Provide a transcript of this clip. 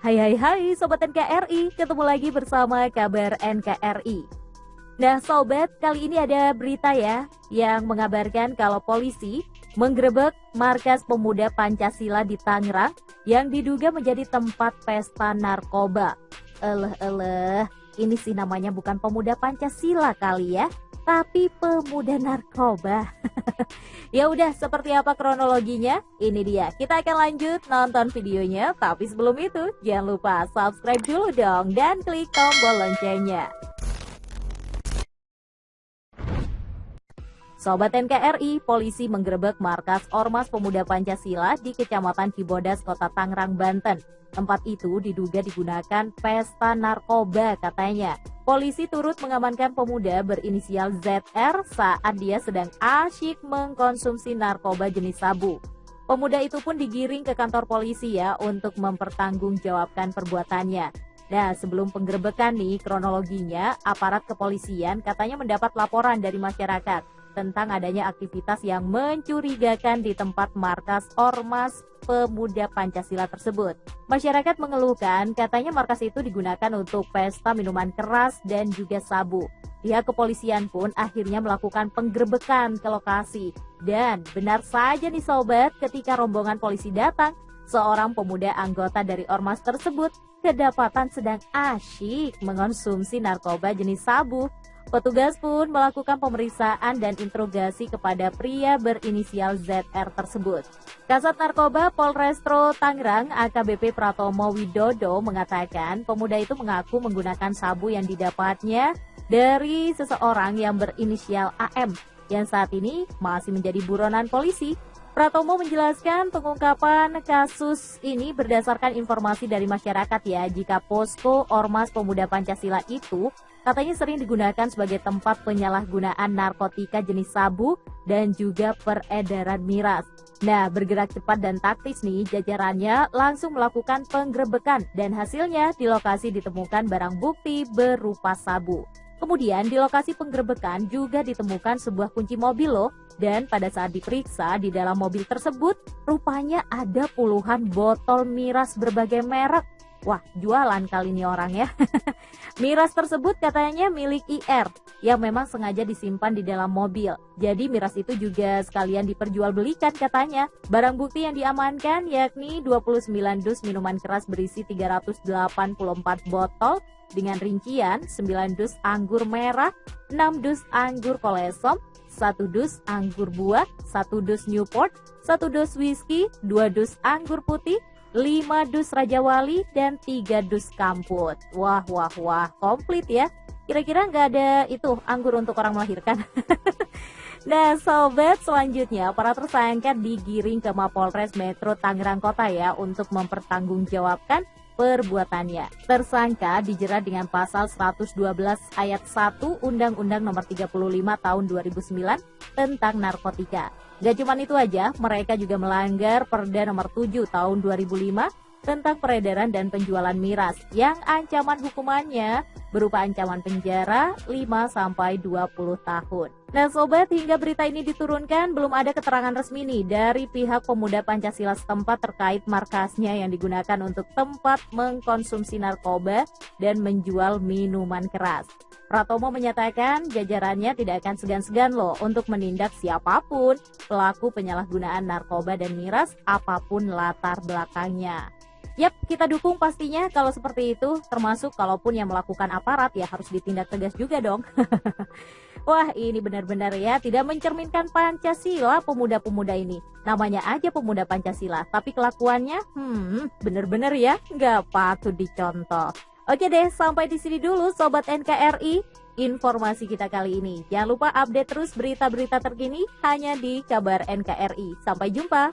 Hai hai hai Sobat NKRI, ketemu lagi bersama kabar NKRI. Nah Sobat, kali ini ada berita ya yang mengabarkan kalau polisi menggerebek markas pemuda Pancasila di Tangerang yang diduga menjadi tempat pesta narkoba. Ini sih namanya bukan pemuda Pancasila kali ya, tapi pemuda narkoba. Ya udah, seperti apa kronologinya? Ini dia. Kita akan lanjut nonton videonya, tapi sebelum itu jangan lupa subscribe dulu dong dan klik tombol loncengnya. Sobat NKRI, polisi menggerebek markas Ormas Pemuda Pancasila di Kecamatan Cibodas, Kota Tangerang, Banten. Tempat itu diduga digunakan pesta narkoba katanya. Polisi turut mengamankan pemuda berinisial ZR saat dia sedang asyik mengkonsumsi narkoba jenis sabu. Pemuda itu pun digiring ke kantor polisi ya untuk mempertanggungjawabkan perbuatannya. Nah, sebelum penggerebekan nih kronologinya, aparat kepolisian katanya mendapat laporan dari masyarakat tentang adanya aktivitas yang mencurigakan di tempat markas Ormas Pemuda Pancasila tersebut. Masyarakat mengeluhkan katanya markas itu digunakan untuk pesta minuman keras dan juga sabu. Pihak kepolisian pun akhirnya melakukan penggerebekan ke lokasi. Dan benar saja nih sobat, ketika rombongan polisi datang, seorang pemuda anggota dari ormas tersebut kedapatan sedang asyik mengonsumsi narkoba jenis sabu. Petugas pun melakukan pemeriksaan dan interogasi kepada pria berinisial ZR tersebut. Kasat Narkoba Polrestro Tangerang AKBP Pratomo Widodo mengatakan pemuda itu mengaku menggunakan sabu yang didapatnya dari seseorang yang berinisial AM yang saat ini masih menjadi buronan polisi. Pratomo menjelaskan pengungkapan kasus ini berdasarkan informasi dari masyarakat ya, jika posko Ormas Pemuda Pancasila itu katanya sering digunakan sebagai tempat penyalahgunaan narkotika jenis sabu dan juga peredaran miras. Nah, bergerak cepat dan taktis nih, jajarannya langsung melakukan penggerebekan dan hasilnya di lokasi ditemukan barang bukti berupa sabu. Kemudian di lokasi penggerebekan juga ditemukan sebuah kunci mobil loh. Dan pada saat diperiksa di dalam mobil tersebut rupanya ada puluhan botol miras berbagai merek. Wah, jualan kali ini orang ya. Miras tersebut katanya milik IR yang memang sengaja disimpan di dalam mobil. Jadi miras itu juga sekalian diperjualbelikan katanya. Barang bukti yang diamankan yakni 29 dus minuman keras berisi 384 botol dengan rincian 9 dus anggur merah, 6 dus anggur kolesom, 1 dus anggur buah, 1 dus Newport, 1 dus whisky, 2 dus anggur putih, 5 dus Raja Wali, dan 3 dus Kamput. Wah, komplit ya. Kira-kira nggak ada itu anggur untuk orang melahirkan. Nah, sobat, selanjutnya para tersangka digiring ke Mapolres Metro Tangerang Kota ya untuk mempertanggungjawabkan perbuatannya. Tersangka dijerat dengan pasal 112 ayat 1 Undang-Undang Nomor 35 Tahun 2009 tentang narkotika. Gak cuma itu aja, mereka juga melanggar Perda Nomor 7 Tahun 2005 tentang peredaran dan penjualan miras yang ancaman hukumannya berupa ancaman penjara 5-20 tahun. Nah sobat, hingga berita ini diturunkan belum ada keterangan resmi nih dari pihak pemuda Pancasila setempat terkait markasnya yang digunakan untuk tempat mengkonsumsi narkoba dan menjual minuman keras. Pratomo menyatakan jajarannya tidak akan segan-segan loh untuk menindak siapapun pelaku penyalahgunaan narkoba dan miras apapun latar belakangnya. Yap, kita dukung pastinya kalau seperti itu, termasuk kalaupun yang melakukan aparat ya harus ditindak tegas juga dong. Wah, ini benar-benar ya tidak mencerminkan Pancasila pemuda-pemuda ini. Namanya aja pemuda Pancasila, tapi kelakuannya benar-benar ya nggak patut dicontoh. Oke deh, sampai di sini dulu Sobat NKRI informasi kita kali ini. Jangan lupa update terus berita-berita terkini hanya di Kabar NKRI. Sampai jumpa.